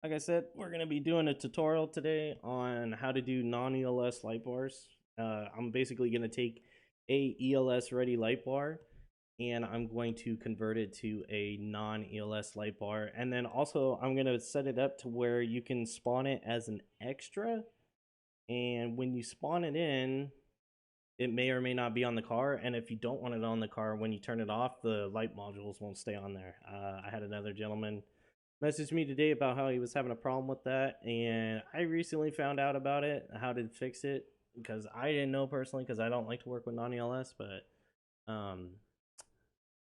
Like I said, we're going to be doing a tutorial today on how to do non-ELS light bars. I'm basically going to take a ELS ready light bar and I'm going to convert it to a non-ELS light bar. And then also I'm going to set it up to where you can spawn it as an extra. And when you spawn it in, it may or may not be on the car. And if you don't want it on the car, when you turn it off, the light modules won't stay on there. I had another gentleman messaged me today about how he was having a problem with that, and I recently found out about it, how to fix it, because I didn't know personally, because I don't like to work with non-ELS, but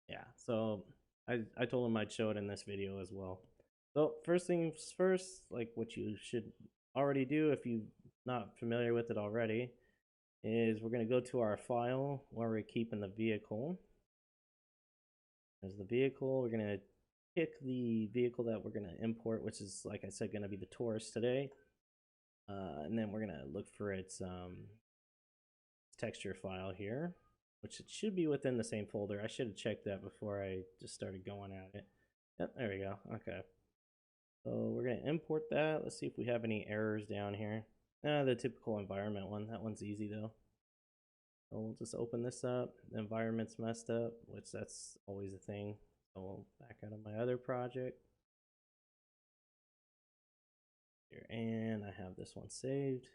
yeah, so I told him I'd show it in this video as well. So first things first, like what you should already do if you're not familiar with it already, is we're going to go to our file where we're keeping the vehicle. There's the vehicle. We're going to pick the vehicle that we're going to import, which is, like I said, going to be the Taurus today. And then we're going to look for its texture file here, which it should be within the same folder. I should have checked that before I just started going at it. Yep, there we go. Okay. So we're going to import that. Let's see if we have any errors down here. The typical environment one. That one's easy though. So we'll just open this up. The environment's messed up, which that's always a thing. So we'll back out of my other project. Here, and I have this one saved.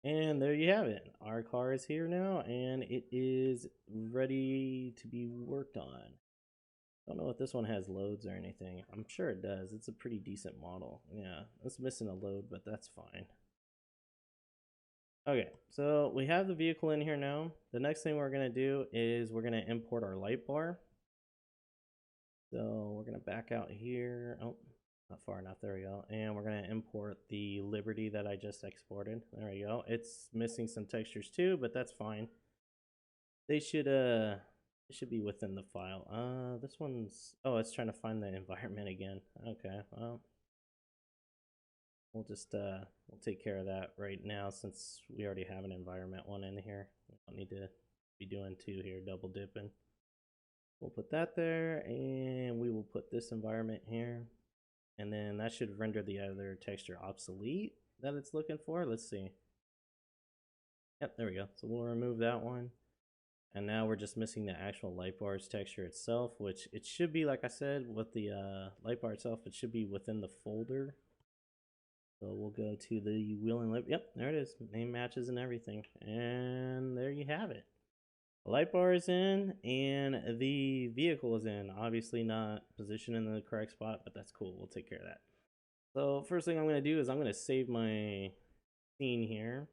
And there you have it. Our car is here now, and it is ready to be worked on. Don't know if this one has loads or anything. I'm sure it does. It's a pretty decent model. Yeah, it's missing a load, but that's fine. Okay, so we have the vehicle in here now. The next thing we're going to do is we're going to import our light bar. So we're going to back out here. Oh, not far enough. There we go. And we're going to import the Liberty that I just exported. There we go. It's missing some textures too, but that's fine. They should be within the file. This one's, oh, it's trying to find the environment again. Okay, well, we'll just we'll take care of that right now since we already have an environment one in here. We don't need to be doing two here, double dipping. We'll put that there, and we will put this environment here, and then that should render the other texture obsolete that it's looking for. Let's see. Yep, there we go. So we'll remove that one. And now we're just missing the actual light bar's texture itself, which it should be, like I said, with the light bar itself, it should be within the folder. So we'll go to the Whelen lip. Yep, there it is. Name matches and everything. And there you have it. The light bar is in and the vehicle is in. Obviously not positioned in the correct spot, but that's cool. We'll take care of that. So first thing I'm going to do is I'm going to save my scene here.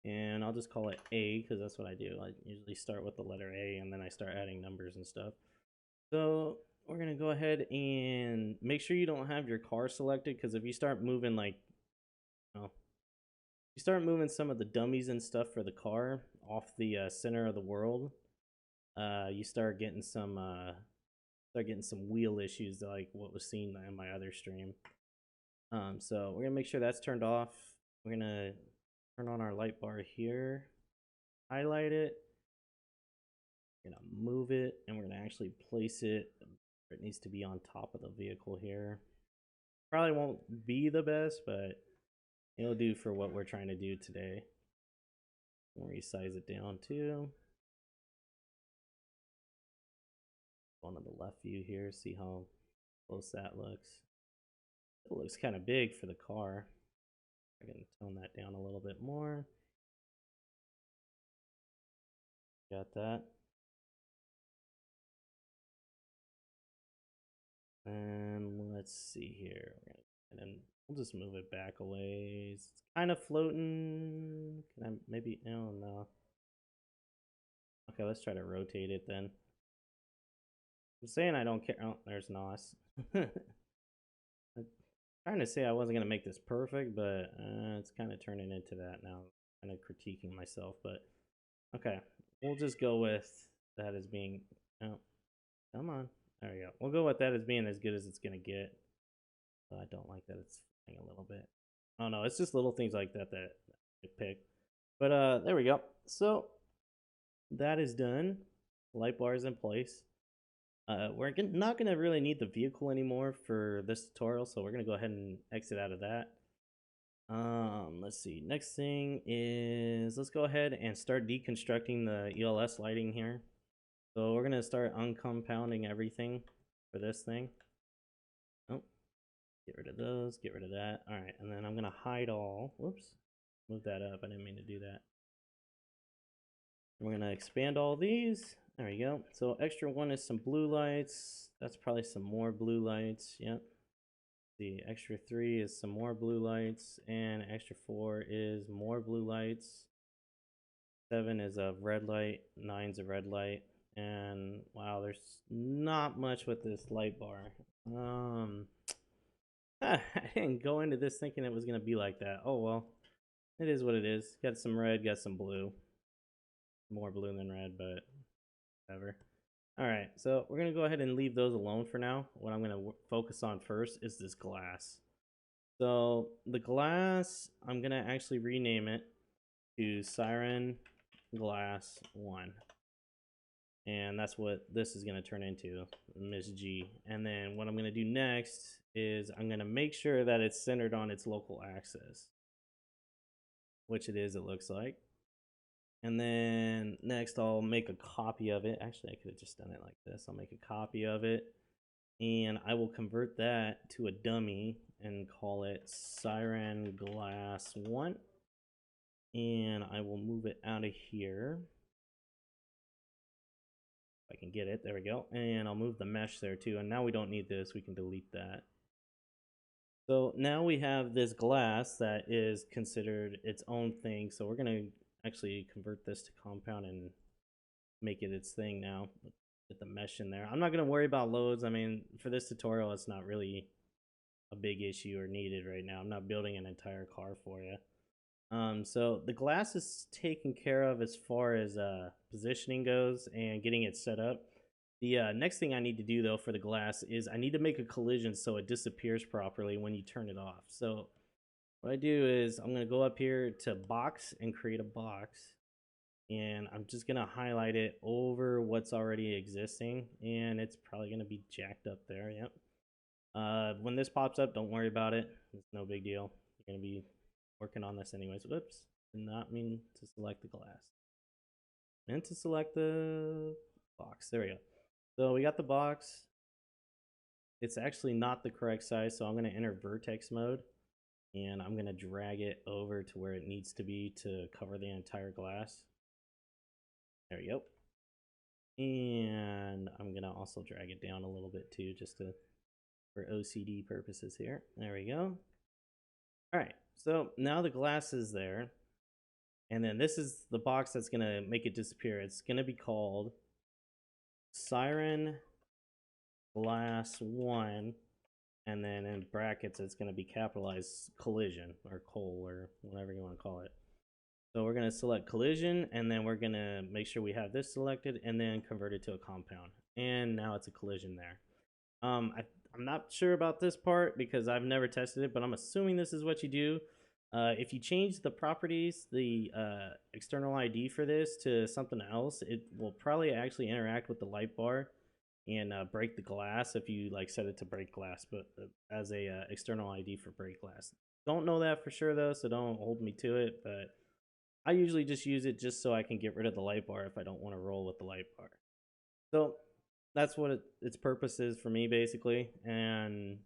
And I'll just call it A because that's what I do. I usually start with the letter A and then I start adding numbers and stuff. So we're going to go ahead and make sure you don't have your car selected, because if you start moving, like, you start moving some of the dummies and stuff for the car off the center of the world, you start getting some wheel issues like what was seen in my other stream. So we're going to make sure that's turned off. We're going to turn on our light bar here, highlight it, we're gonna move it, and we're gonna actually place it where it needs to be on top of the vehicle here. Probably won't be the best, but it'll do for what we're trying to do today. We'll resize it down too. Go on the left view here, see how close that looks. It looks kind of big for the car. I'm gonna tone that down a little bit more. Got that. And let's see here. And then we'll just move it back a ways. It's kind of floating. Can I maybe? Oh, no. Okay, let's try to rotate it then. I'm saying I don't care. Oh, there's NOS. I'm trying to say I wasn't going to make this perfect, but it's kind of turning into that now. I'm kind of critiquing myself, but okay. We'll just go with that as being. Oh, come on. There we go. We'll go with that as being as good as it's going to get. But I don't like that it's flying a little bit. Oh no, it's just little things like that that I pick. But there we go. So that is done. Light bar is in place. Not going to really need the vehicle anymore for this tutorial, so we're going to go ahead and exit out of that. Let's see. Next thing is, let's go ahead and start deconstructing the ELS lighting here. So we're going to start uncompounding everything for this thing. Oh, get rid of those, get rid of that. All right, and then I'm going to hide all. Whoops, move that up. I didn't mean to do that. We're going to expand all these. There we go. So extra one is some blue lights. That's probably some more blue lights. Yep. The extra 3 is some more blue lights, and extra 4 is more blue lights. 7 is a red light, 9's a red light, and wow, there's not much with this light bar. I didn't go into this thinking it was gonna be like that. Oh well, it is what it is. Got some red, got some blue. More blue than red, but whatever. Alright, so we're going to go ahead and leave those alone for now. What I'm going to focus on first is this glass. So the glass, I'm going to actually rename it to Siren Glass 1. And that's what this is going to turn into, Miss G. And then what I'm going to do next is I'm going to make sure that it's centered on its local axis, which it is, it looks like. And then next I'll make a copy of it. Actually, I could have just done it like this. I'll make a copy of it and I will convert that to a dummy and call it Siren Glass 1. And I will move it out of here. If I can get it, there we go. And I'll move the mesh there too. And now we don't need this, we can delete that. So now we have this glass that is considered its own thing. So we're gonna actually convert this to compound and make it its thing now. Get the mesh in there. I'm not going to worry about loads. I mean, for this tutorial, it's not really a big issue or needed right now. I'm not building an entire car for you. So the glass is taken care of as far as positioning goes and getting it set up. The next thing I need to do though for the glass is I need to make a collision so it disappears properly when you turn it off. So what I do is I'm going to go up here to box and create a box. And I'm just going to highlight it over what's already existing. And it's probably going to be jacked up there. Yep. When this pops up, don't worry about it. It's no big deal. You're going to be working on this anyways. Whoops. Did not mean to select the glass. Meant to select the box. There we go. So we got the box. It's actually not the correct size. So I'm going to enter vertex mode. And I'm going to drag it over to where it needs to be to cover the entire glass. There we go. And I'm going to also drag it down a little bit too, just for OCD purposes here. There we go. All right, so now the glass is there. And then this is the box that's going to make it disappear. It's going to be called Siren Glass 1. And then in brackets, it's going to be capitalized collision or coal or whatever you want to call it. So we're going to select collision, and then we're going to make sure we have this selected, and then convert it to a compound. And now it's a collision there. I'm not sure about this part because I've never tested it, but I'm assuming this is what you do. If you change the properties, the external ID for this to something else, it will probably actually interact with the light bar and break the glass if you like set it to break glass, but as a external ID for break glass. Don't know that for sure though, so don't hold me to it, but I usually just use it just so I can get rid of the light bar if I don't want to roll with the light bar. So that's what its purpose is for me basically. And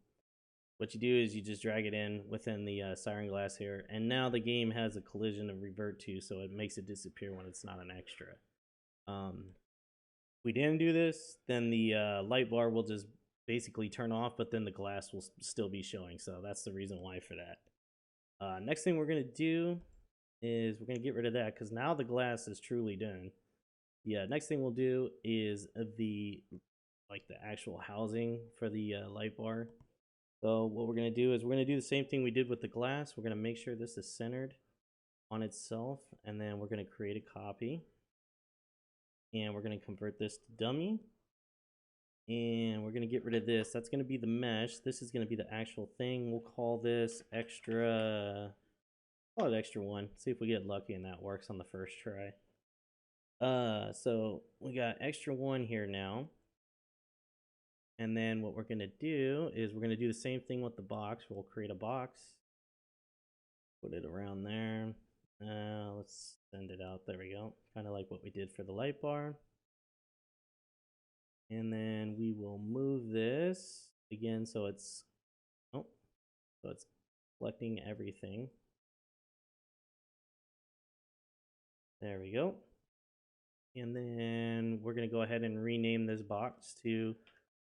what you do is you just drag it in within the siren glass here. And now the game has a collision to revert to, so it makes it disappear when it's not an extra. If we didn't do this, then the light bar will just basically turn off, but then the glass will still be showing. So that's the reason why for that. Next thing we're going to do is we're going to get rid of that because now the glass is truly done. Yeah, next thing we'll do is the actual housing for the light bar. So what we're going to do is we're going to do the same thing we did with the glass. We're going to make sure this is centered on itself, and then we're going to create a copy. And we're going to convert this to dummy. And we're going to get rid of this. That's going to be the mesh. This is going to be the actual thing. We'll call this extra... Call it extra 1. See if we get lucky and that works on the first try. So we got extra 1 here now. And then what we're going to do is we're going to do the same thing with the box. We'll create a box, put it around there. Let's send it out. There we go. Kind of like what we did for the light bar. And then we will move this again so it's collecting everything. There we go. And then we're going to go ahead and rename this box to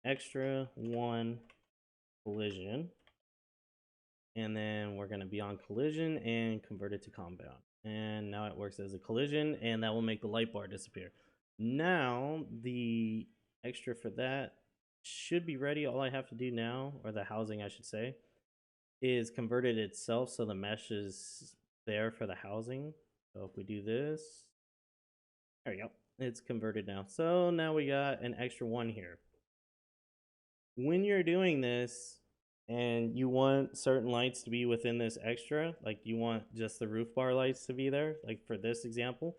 Extra 1 Collision. And then we're going to be on collision and convert it to compound. And now it works as a collision, and that will make the light bar disappear. Now the extra for that should be ready. All I have to do now, or the housing I should say, is convert it itself so the mesh is there for the housing. So if we do this, there we go. It's converted now. So now we got an extra 1 here. When you're doing this and you want certain lights to be within this extra, like you want just the roof bar lights to be there, like for this example,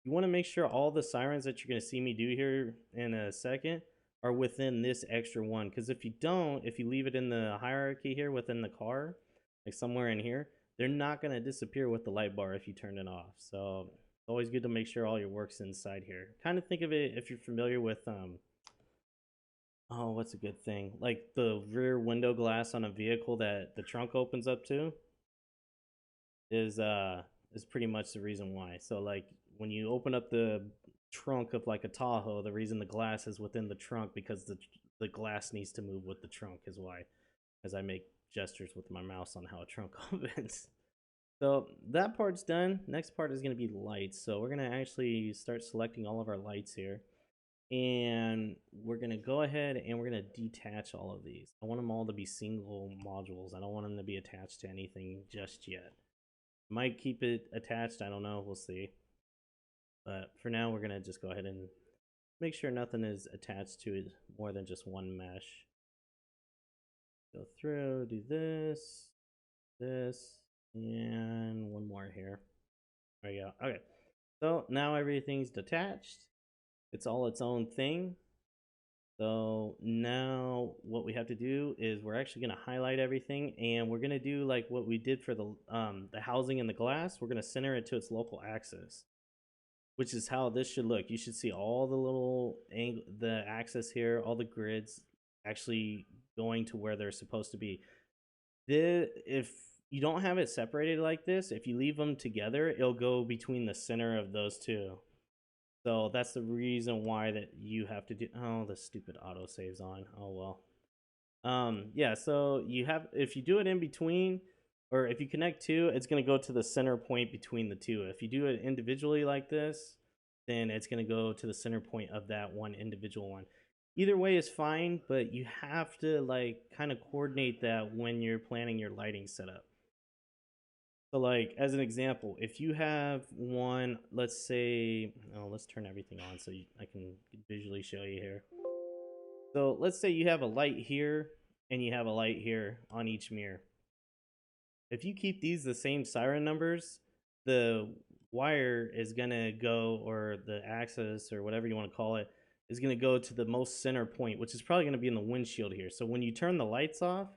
you want to make sure all the sirens that you're going to see me do here in a second are within this extra 1. Because if you don't, if you leave it in the hierarchy here within the car, like somewhere in here, they're not going to disappear with the light bar if you turn it off. So it's always good to make sure all your work's inside here. Kind of think of it, if you're familiar with oh, what's a good thing? Like the rear window glass on a vehicle that the trunk opens up to is pretty much the reason why. So like when you open up the trunk of like a Tahoe, the reason the glass is within the trunk because the glass needs to move with the trunk is why. As I make gestures with my mouse on how a trunk opens. So that part's done. Next part is going to be lights. So we're going to actually start selecting all of our lights here. And we're going to go ahead and we're going to detach all of these. I want them all to be single modules. I don't want them to be attached to anything just yet. Might keep it attached. I don't know. We'll see. But for now, we're going to just go ahead and make sure nothing is attached to it more than just one mesh. Go through, do this, and one more here. There we go. Okay. So now everything's detached. It's all its own thing. So now what we have to do is we're actually going to highlight everything, and we're going to do like what we did for the housing and the glass. We're going to center it to its local axis, which is how this should look. You should see all the little the axis here, all the grids actually going to where they're supposed to be. If you don't have it separated like this, if you leave them together, it'll go between the center of those two. So that's the reason why that you have to do. Oh, the stupid auto saves on. Oh well. Yeah. So you have, if you do it in between, or if you connect two, it's going to go to the center point between the two. If you do it individually like this, then it's going to go to the center point of that one individual one. Either way is fine, but you have to like kind of coordinate that when you're planning your lighting setup. So like as an example, if you have one, let's say, oh, let's turn everything on so I can visually show you here. So let's say you have a light here and you have a light here on each mirror. If you keep these the same siren numbers, the wire is gonna go, or the axis or whatever you want to call it, is gonna go to the most center point, which is probably gonna be in the windshield here. So when you turn the lights off,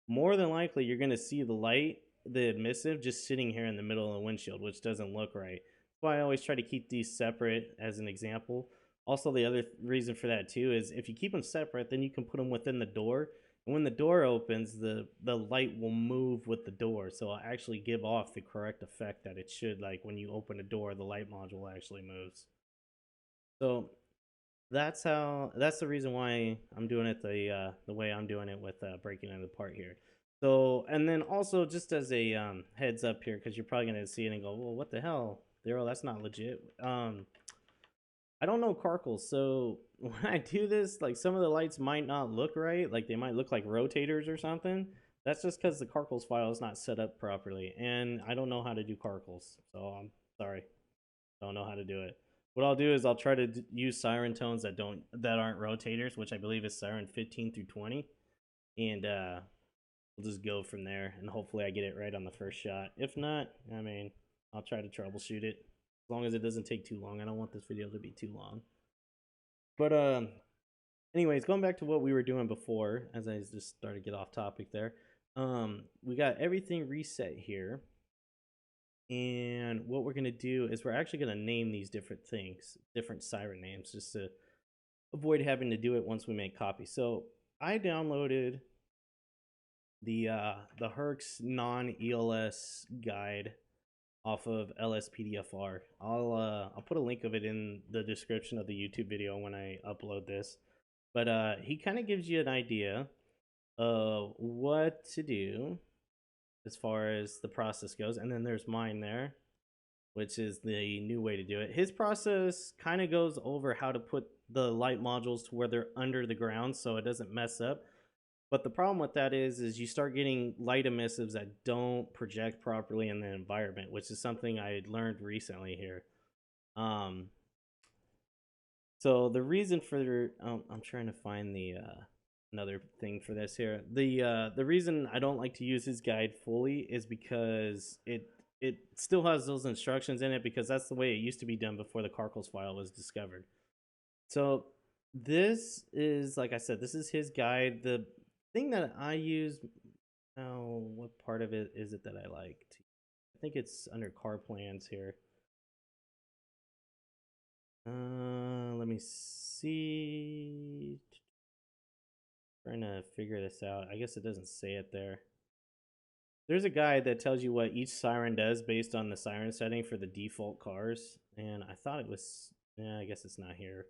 more than likely you're gonna see the light, the emissive, just sitting here in the middle of the windshield, which doesn't look right. That's why I always try to keep these separate as an example. Also, the other reason for that too is if you keep them separate, then you can put them within the door. And when the door opens, the light will move with the door. So it'll actually give off the correct effect that it should. Like when you open a door, the light module actually moves. So that's the reason why I'm doing it the way I'm doing it with breaking it apart here. So, and then also just as a heads up here, because you're probably gonna see it and go, well, what the hell, Daryl, that's not legit. I don't know Carkles, so when I do this, like some of the lights might not look right, like they might look like rotators or something. That's just because the Carkles file is not set up properly, and I don't know how to do Carkles, so I'm sorry, don't know how to do it. What I'll do is I'll try to use siren tones that aren't rotators, which I believe is siren 15 through 20, and we'll just go from there, and hopefully I get it right on the first shot. If not, I mean, I'll try to troubleshoot it. As long as it doesn't take too long. I don't want this video to be too long. But anyways, going back to what we were doing before, as I just started to get off topic there. We got everything reset here. And what we're going to do is we're actually going to name these different things, different siren names, just to avoid having to do it once we make copies. So I downloaded the TheHurks Non ELS guide off of LSPDFR. I'll put a link of it in the description of the YouTube video when I upload this. But he kind of gives you an idea of what to do as far as the process goes, and then there's mine there, which is the new way to do it. His process kind of goes over how to put the light modules to where they're under the ground so it doesn't mess up. But the problem with that is you start getting light emissives that don't project properly in the environment, which is something I learned recently here. So the reason for I'm trying to find the another thing for this here. The reason I don't like to use his guide fully is because it still has those instructions in it, because that's the way it used to be done before the Carkles file was discovered. So this is, like I said, this is his guide. The thing that I use, what part of it is it that I like? I think it's under car plans here. Let me see. Trying to figure this out. I guess it doesn't say it there. There's a guide that tells you what each siren does based on the siren setting for the default cars, and I thought it was, I guess it's not here.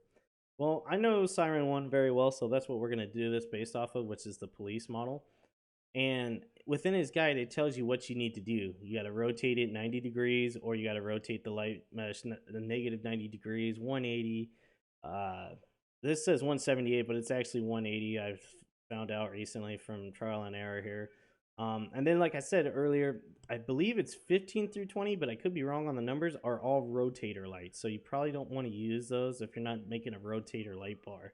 Well, I know Siren 1 very well, so that's what we're going to do this based off of, which is the police model. And within his guide, it tells you what you need to do. You got to rotate it 90 degrees, or you got to rotate the light mesh the negative 90 degrees, 180. This says 178, but it's actually 180. I've found out recently from trial and error here. And then, like I said earlier, I believe it's 15 through 20, but I could be wrong on the numbers, are all rotator lights. So you probably don't want to use those if you're not making a rotator light bar.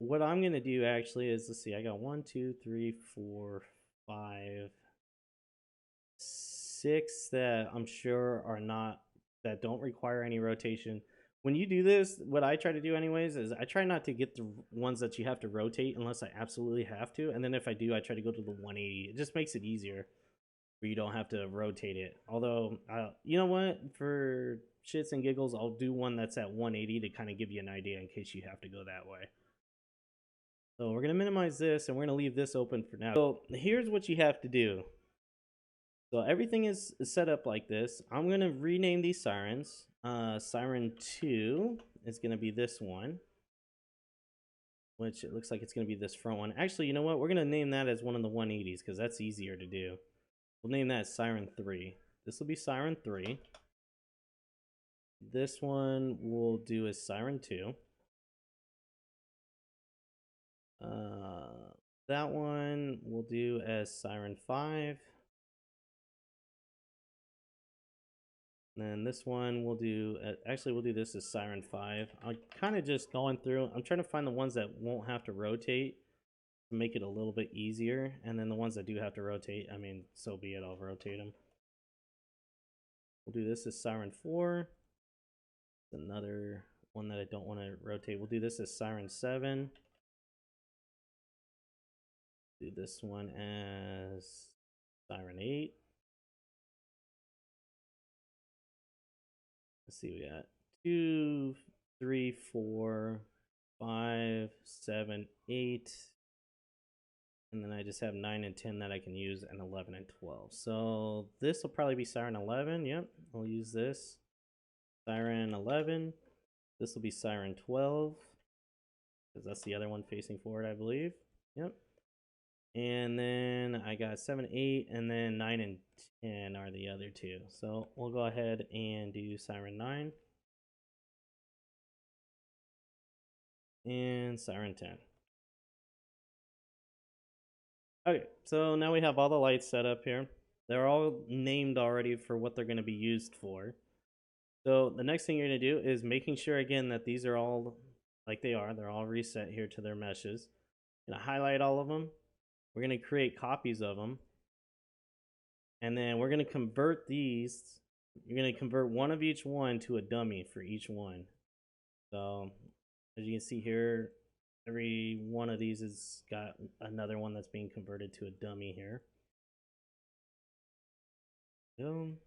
What I'm going to do actually is, let's see, I got 1, 2, 3, 4, 5, 6 that I'm sure are not, that don't require any rotation. When you do this, what I try to do anyways is I try not to get the ones that you have to rotate unless I absolutely have to. And then if I do, I try to go to the 180. It just makes it easier where you don't have to rotate it. Although, you know what? For shits and giggles, I'll do one that's at 180 to kind of give you an idea in case you have to go that way. So we're going to minimize this and we're going to leave this open for now. So here's what you have to do. So everything is set up like this. I'm going to rename these sirens. Siren 2 is going to be this one, which it looks like it's going to be this front one. Actually, you know what? We're going to name that as one of the 180s because that's easier to do. We'll name that Siren 3. This will be Siren 3. This one we'll do as Siren 2. That one we'll do as Siren 5. And then this one we'll do, actually we'll do this as Siren 5. I'm kind of just going through, I'm trying to find the ones that won't have to rotate to make it a little bit easier. And then the ones that do have to rotate, I mean, so be it, I'll rotate them. We'll do this as Siren 4. Another one that I don't want to rotate. We'll do this as Siren 7. Do this one as Siren 8. Let's see, we got 2, 3, 4, 5, 7, 8. And then I just have 9 and 10 that I can use, and 11 and 12. So this will probably be Siren 11. Yep, I'll use this. Siren 11. This will be Siren 12, because that's the other one facing forward, I believe. Yep. And then I got 7, 8, and then 9 and 10 are the other two. So we'll go ahead and do Siren 9. And Siren 10. Okay, so now we have all the lights set up here. They're all named already for what they're going to be used for. So the next thing you're going to do is making sure again that these are all like they are. They're all reset here to their meshes. I'm going to highlight all of them. We're going to create copies of them. And then we're going to convert these. You're going to convert one of each one to a dummy for each one. So As you can see here, every one of these has got another one that's being converted to a dummy here. Boom.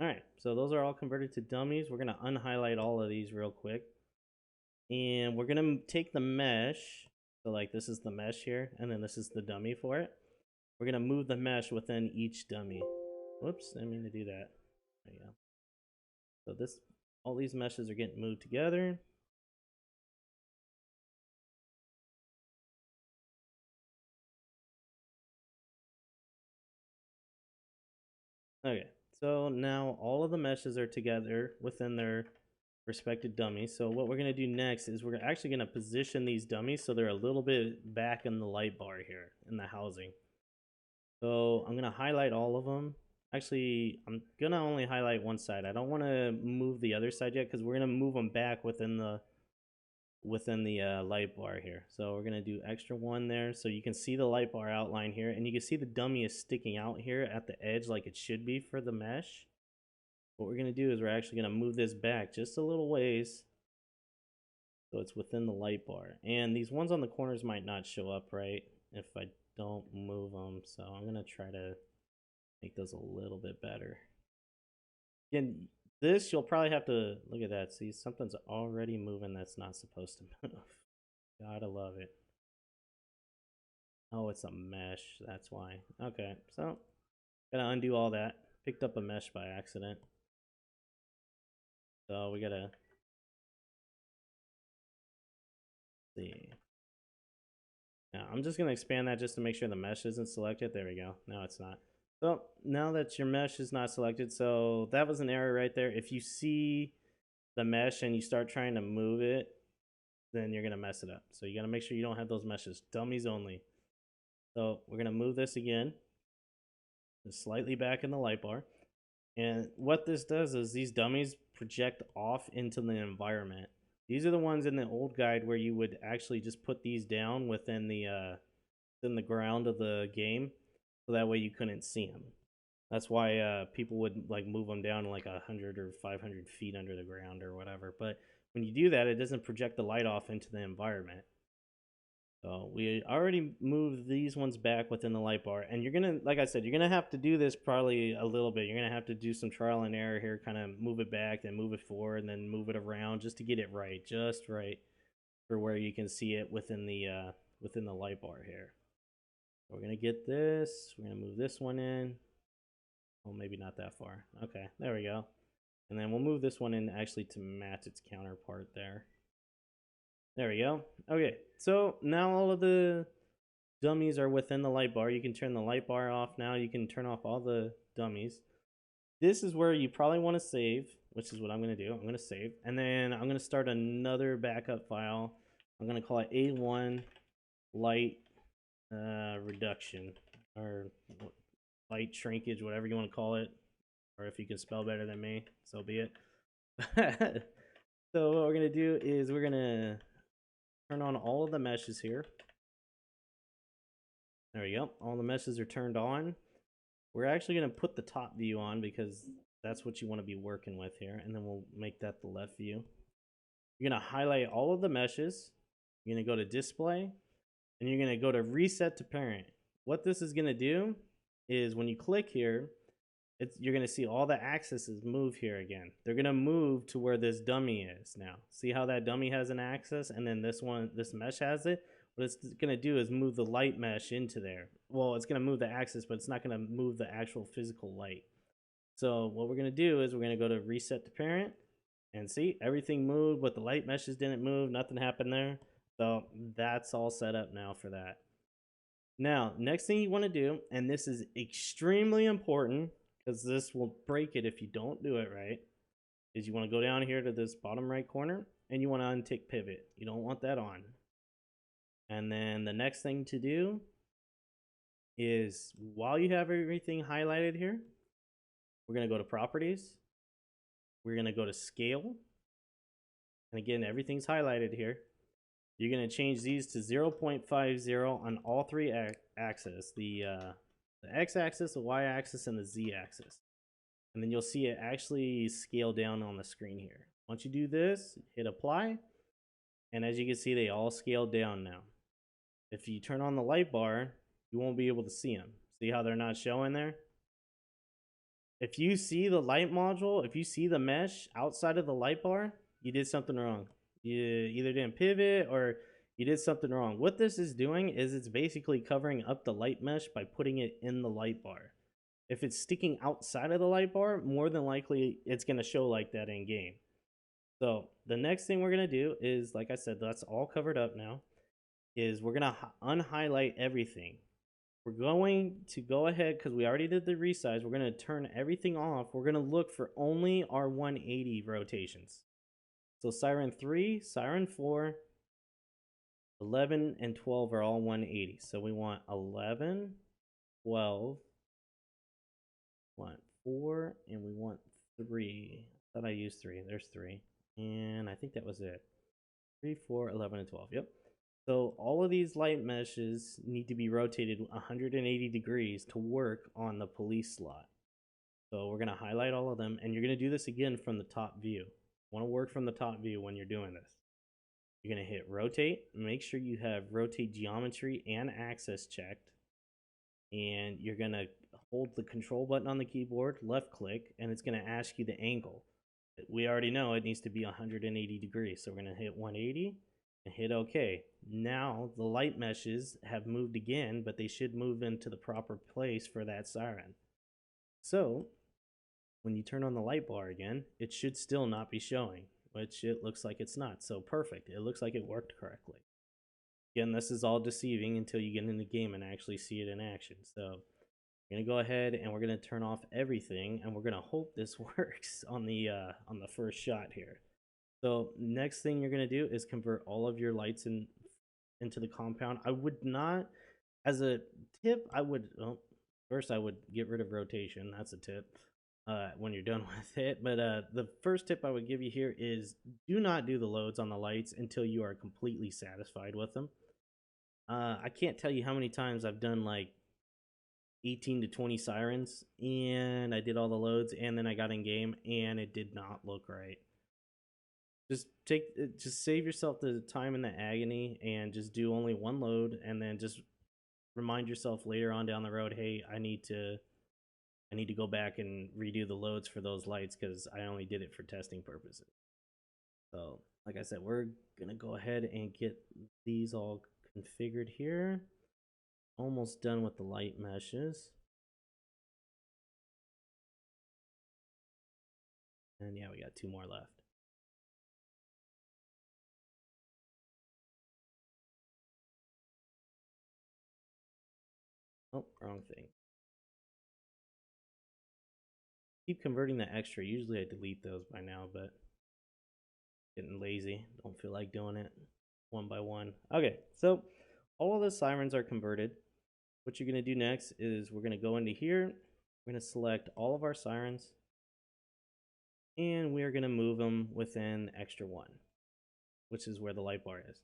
Alright, so those are all converted to dummies. We're going to unhighlight all of these real quick. And we're going to take the mesh. So like this is the mesh here, and then this is the dummy for it. We're going to move the mesh within each dummy. Whoops, I didn't mean to do that. There you go. So this, all these meshes are getting moved together. Okay, so now all of the meshes are together within their respective dummies. So what we're going to do next is we're actually going to position these dummies so they're a little bit back in the light bar here in the housing. So I'm going to highlight all of them. Actually, I'm going to only highlight one side. I don't want to move the other side yet because we're going to move them back within the light bar here. So we're going to do extra one there so you can see the light bar outline here, and you can see the dummy is sticking out here at the edge like it should be for the mesh. What we're going to do is we're actually going to move this back just a little ways so it's within the light bar. And these ones on the corners might not show up right if I don't move them, so I'm going to try to make those a little bit better. Again, this you'll probably have to look at that. See, something's already moving that's not supposed to move. Gotta love it. Oh, it's a mesh. That's why. Okay, so gotta undo all that. Picked up a mesh by accident. So we gotta see. Now I'm just gonna expand that just to make sure the mesh isn't selected. There we go. Now it's not. So now that your mesh is not selected, so that was an error right there. If you see the mesh and you start trying to move it, then you're gonna mess it up. So you gotta make sure you don't have those meshes. Dummies only. So we're gonna move this again, just slightly back in the light bar. And what this does is these dummies project off into the environment. These are the ones in the old guide where you would actually just put these down within the ground of the game, so that way you couldn't see them. That's why people would like move them down like 100 or 500 feet under the ground or whatever. But when you do that, it doesn't project the light off into the environment. So we already moved these ones back within the light bar, and you're gonna, like I said, you're gonna have to do this probably a little bit. You're gonna have to do some trial and error here, kind of move it back, then move it forward, and then move it around just to get it right, just right for where you can see it within the light bar here. So we're gonna get this. We're gonna move this one in. Well, maybe not that far. Okay, there we go. And then we'll move this one in actually to match its counterpart there. There we go. Okay, so now all of the dummies are within the light bar. You can turn the light bar off now. You can turn off all the dummies. This is where you probably want to save, which is what I'm going to do. I'm going to save. And then I'm going to start another backup file. I'm going to call it A1 light reduction, or light shrinkage, whatever you want to call it. Or if you can spell better than me, so be it. So what we're going to do is we're going to turn on all of the meshes here. There we go. All the meshes are turned on. We're actually going to put the top view on because that's what you want to be working with here. And then we'll make that the left view. You're going to highlight all of the meshes. You're going to go to display. And you're going to go to reset to parent. What this is going to do is when you click here, you're going to see all the axes move here again. They're going to move to where this dummy is now. See how that dummy has an axis and then this mesh has it? What it's going to do is move the light mesh into there. Well, it's going to move the axis, but it's not going to move the actual physical light. So what we're going to do is we're going to go to reset to parent and see everything moved, but the light meshes didn't move. Nothing happened there. So that's all set up now for that. Now, next thing you want to do, and this is extremely important because this will break it if you don't do it right, is you want to go down here to this bottom right corner and you want to untick pivot. You don't want that on. And then the next thing to do is while you have everything highlighted here, we're going to go to properties. We're going to go to scale. And again, everything's highlighted here. You're going to change these to 0.50 on all three axes, the x-axis, the y-axis, and the z-axis. And then you'll see it actually scale down on the screen here. Once you do this, hit apply, and as you can see, they all scaled down now. If you turn on the light bar, you won't be able to see them. See how they're not showing there? If you see the light module, if you see the mesh outside of the light bar, you did something wrong. You either didn't pivot or you did something wrong. What this is doing is it's basically covering up the light mesh by putting it in the light bar. If it's sticking outside of the light bar, more than likely it's going to show like that in game. So the next thing we're going to do is, like I said, that's all covered up now, is we're going to unhighlight everything. We're going to go ahead, because we already did the resize, we're going to turn everything off. We're going to look for only our 180 rotations. So Siren 3, Siren 4, 11, and 12 are all 180. So we want 11, 12, we want 4, and we want 3. I thought I used 3. There's 3. And I think that was it. 3, 4, 11, and 12. Yep. So all of these light meshes need to be rotated 180 degrees to work on the police slot. So we're going to highlight all of them, and you're going to do this again from the top view. Want to work from the top view when you're doing this. You're going to hit rotate. Make sure you have rotate geometry and axis checked. And you're going to hold the control button on the keyboard, left click, and it's going to ask you the angle. We already know it needs to be 180 degrees. So we're going to hit 180 and hit OK. Now the light meshes have moved again, but they should move into the proper place for that siren. So when you turn on the light bar again, it should still not be showing, which it looks like it's not. So perfect. It looks like it worked correctly. Again, this is all deceiving until you get in the game and actually see it in action. So we're going to go ahead and we're going to turn off everything, and we're going to hope this works on the first shot here. So next thing you're going to do is convert all of your lights into the compound. I would not, as a tip, first I would get rid of rotation. That's a tip when you're done with it. But the first tip I would give you here is do not do the loads on the lights until you are completely satisfied with them. I can't tell you how many times I've done like 18 to 20 sirens, and I did all the loads, and then I got in game, and it did not look right. Just save yourself the time and the agony, and just do only one load, and then just remind yourself later on down the road, hey, I need to go back and redo the loads for those lights because I only did it for testing purposes. So like I said, we're gonna go ahead and get these all configured here. Almost done with the light meshes. And yeah, we got 2 more left. Oh, wrong thing. Keep converting the extra. Usually I delete those by now, but getting lazy. Don't feel like doing it one by one. Okay, so all of the sirens are converted. What you're going to do next is we're going to go into here. We're going to select all of our sirens, and we're going to move them within extra 1, which is where the light bar is.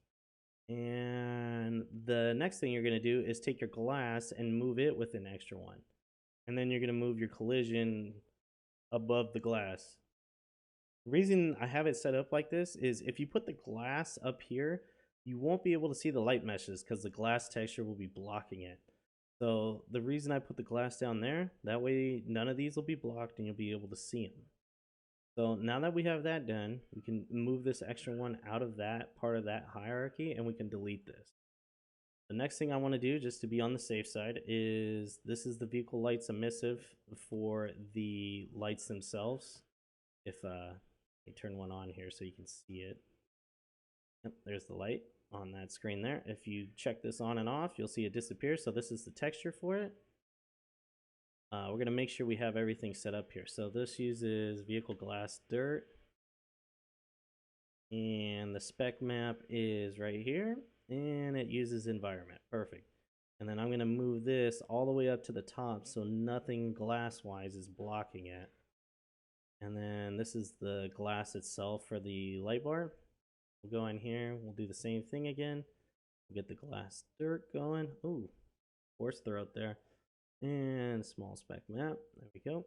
And the next thing you're going to do is take your glass and move it within extra 1. And then you're going to move your collision above the glass. The reason I have it set up like this is if you put the glass up here, you won't be able to see the light meshes because the glass texture will be blocking it. So the reason I put the glass down there, that way none of these will be blocked and you'll be able to see them. So now that we have that done, we can move this extra 1 out of that part of that hierarchy, and we can delete this. The next thing I want to do, just to be on the safe side, is this is the vehicle lights emissive for the lights themselves. If you turn one on here so you can see it. Yep, there's the light on that screen there. If you check this on and off, you'll see it disappear. So this is the texture for it. We're going to make sure we have everything set up here. So this uses vehicle glass dirt. And the spec map is right here. And it uses environment. Perfect. And then I'm going to move this all the way up to the top so nothing glass-wise is blocking it. And then this is the glass itself for the light bar. We'll go in here. We'll do the same thing again. We'll get the glass dirt going. Ooh, horse throat there. And small spec map. There we go.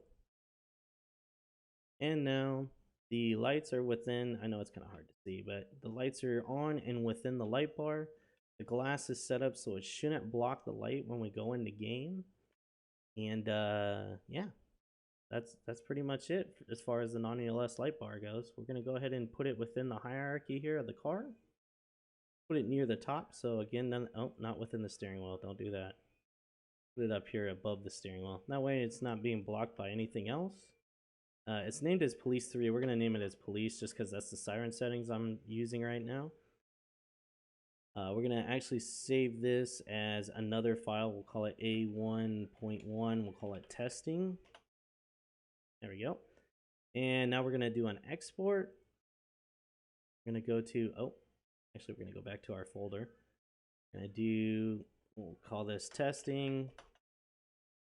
And now the lights are within, I know it's kind of hard to see, but the lights are on and within the light bar. The glass is set up so it shouldn't block the light when we go into game. And yeah, that's pretty much it as far as the non ELS light bar goes. We're gonna go ahead and put it within the hierarchy here of the car. Put it near the top. So again, not within the steering wheel. Don't do that. Put it up here above the steering wheel. That way it's not being blocked by anything else. It's named as Police 3. We're gonna name it as Police just because that's the siren settings I'm using right now. We're gonna actually save this as another file. We'll call it A1.1. We'll call it testing. There we go. And now we're gonna do an export. We're gonna go to, actually we're gonna go back to our folder. We'll call this testing.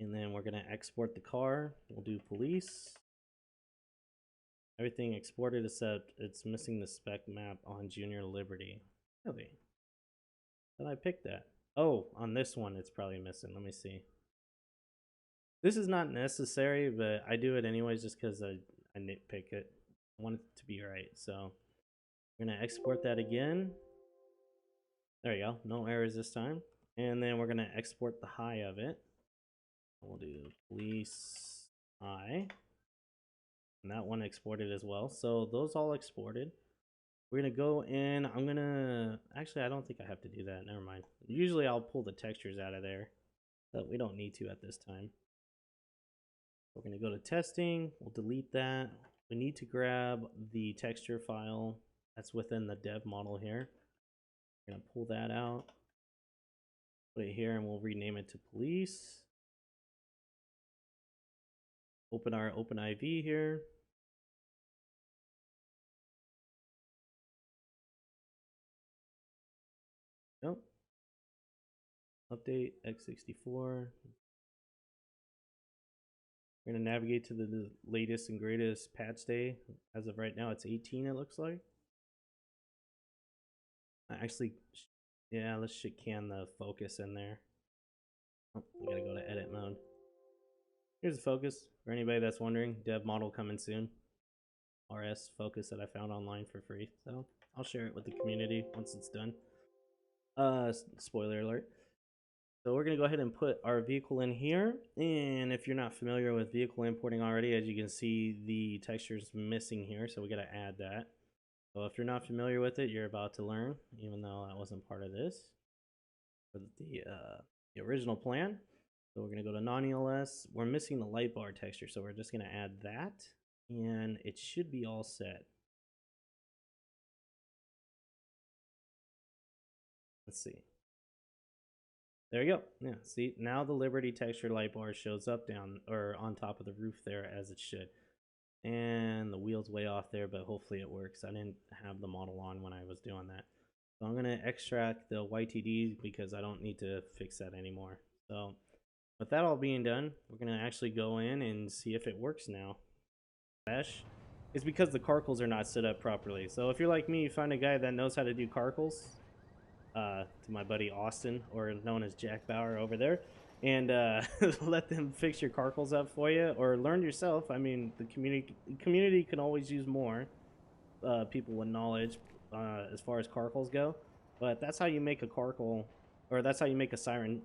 And then we're gonna export the car. We'll do police. Everything exported except it's missing the spec map on Junior Liberty. Really? Did I pick that? Oh, on this one it's probably missing. Let me see. This is not necessary, but I do it anyways just because I nitpick it. I want it to be right. So we're gonna export that again. There you go. No errors this time. And then we're gonna export the high of it. We'll do police high. And that one exported as well. So those all exported. We're gonna go in. Actually, I don't think I have to do that. Never mind. Usually I'll pull the textures out of there, but we don't need to at this time. We're gonna go to testing. We'll delete that. We need to grab the texture file that's within the dev model here. We're gonna pull that out, put it here, and we'll rename it to police. Open our OpenIV here. Nope. Update x64. We're going to navigate to the latest and greatest patch day. As of right now, it's 18, it looks like. Actually, yeah, let's can the focus in there. Oh, we got to go to edit mode. Here's the focus. For anybody that's wondering, dev model coming soon. RS focus that I found online for free. So I'll share it with the community once it's done. Spoiler alert. So we're gonna go ahead and put our vehicle in here, and if you're not familiar with vehicle importing already, as you can see, the texture's missing here, so we gotta add that. So if you're not familiar with it, you're about to learn, even though that wasn't part of this for the original plan. So we're gonna go to non-ELS. We're missing the light bar texture, so we're just gonna add that, and it should be all set. Let's see. There you go. Yeah, see, now the Liberty texture light bar shows up down or on top of the roof there as it should. And the wheel's way off there, but hopefully it works. I didn't have the model on when I was doing that. So I'm gonna extract the YTD because I don't need to fix that anymore. So with that all being done, we're gonna actually go in and see if it works now. It's because the carcels are not set up properly. So if you're like me, you find a guy that knows how to do carcels. To my buddy Austin, or known as Jack Bauer over there, and let them fix your carcels up for you, or learn yourself. I mean, the community can always use more people with knowledge as far as carcels go, but that's how you make a carcal, or that's how you make a siren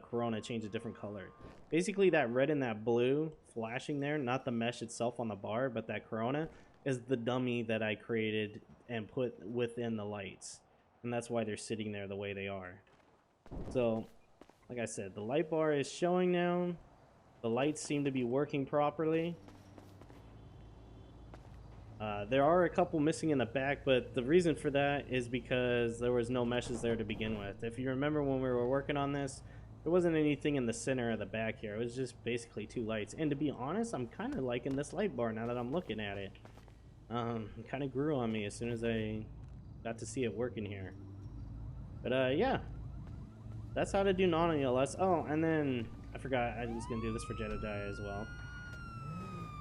corona change a different color. Basically, that red and that blue flashing there, not the mesh itself on the bar, but that corona is the dummy that I created and put within the lights. And that's why they're sitting there the way they are. So, like I said, the light bar is showing now. The lights seem to be working properly. There are a couple missing in the back, but the reason for that is because there was no meshes there to begin with. If you remember when we were working on this, there wasn't anything in the center of the back here. It was just basically two lights. And to be honest, I'm kind of liking this light bar now that I'm looking at it. It kind of grew on me as soon as I got to see it working here. But yeah, that's how to do non-ELS. Oh, and then I forgot I was gonna do this for Jedediah as well.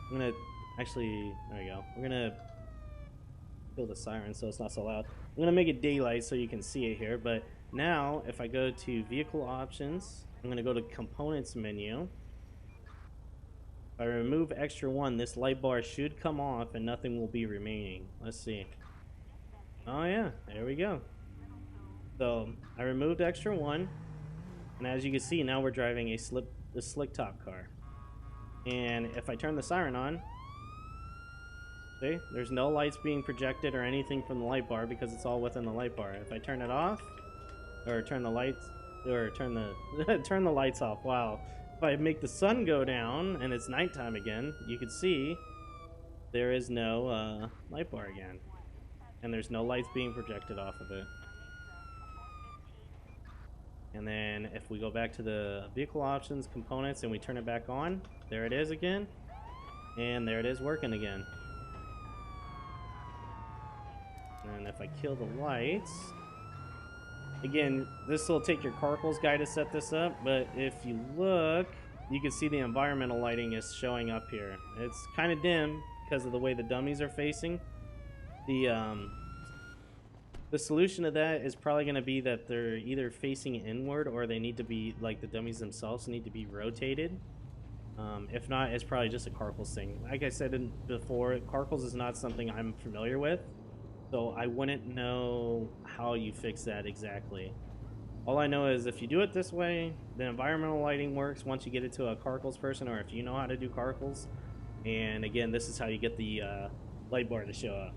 I'm gonna actually, there we go. We're gonna kill the siren so it's not so loud. I'm gonna make it daylight so you can see it here. But now, if I go to vehicle options, I'm gonna go to components menu. If I remove extra 1, this light bar should come off and nothing will be remaining. Let's see. Oh yeah, there we go. So I removed extra 1, and as you can see, now we're driving a slick top car. And if I turn the siren on, see, there's no lights being projected or anything from the light bar because it's all within the light bar. If I turn it off, or turn the lights, or turn the turn the lights off, wow. If I make the sun go down and it's nighttime again, you can see there is no light bar again. And there's no lights being projected off of it. And then if we go back to the vehicle options, components, and we turn it back on, there it is again. And there it is working again. And if I kill the lights, again, this will take your Carpals guide to set this up, but if you look, you can see the environmental lighting is showing up here. It's kind of dim because of the way the dummies are facing. The solution to that is probably going to be that they're either facing inward or they need to be, like the dummies themselves need to be rotated. If not, it's probably just a Carpals thing. Like I said before, Carpals is not something I'm familiar with, so I wouldn't know how you fix that exactly. All I know is if you do it this way, the environmental lighting works once you get it to a Carpals person, or if you know how to do Carpals. And again, this is how you get the light bar to show up.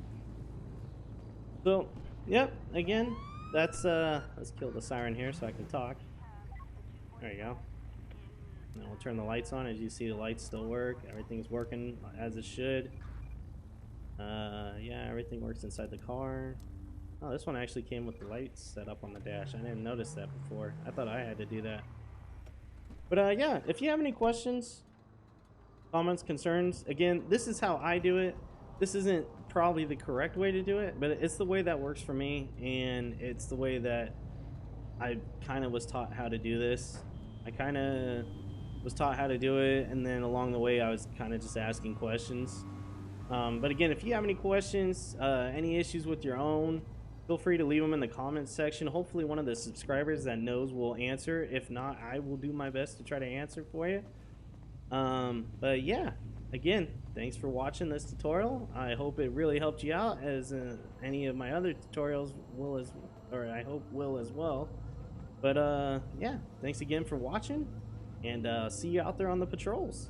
So, yep, again, that's, let's kill the siren here so I can talk. There you go. Now we'll turn the lights on. As you see, the lights still work. Everything's working as it should. Yeah, everything works inside the car. Oh, this one actually came with the lights set up on the dash. I didn't notice that before. I thought I had to do that. But yeah, if you have any questions, comments, concerns, again, this is how I do it. This isn't probably the correct way to do it, but it's the way that works for me, and it's the way that I kind of was taught how to do this. I kind of was taught how to do it, and then along the way I was kind of just asking questions. But again, if you have any questions, any issues with your own, feel free to leave them in the comments section. Hopefully one of the subscribers that knows will answer. If not, I will do my best to try to answer for you. But yeah, again, thanks for watching this tutorial. I hope it really helped you out, as any of my other tutorials will, or I hope will as well. But yeah, thanks again for watching, and see you out there on the patrols.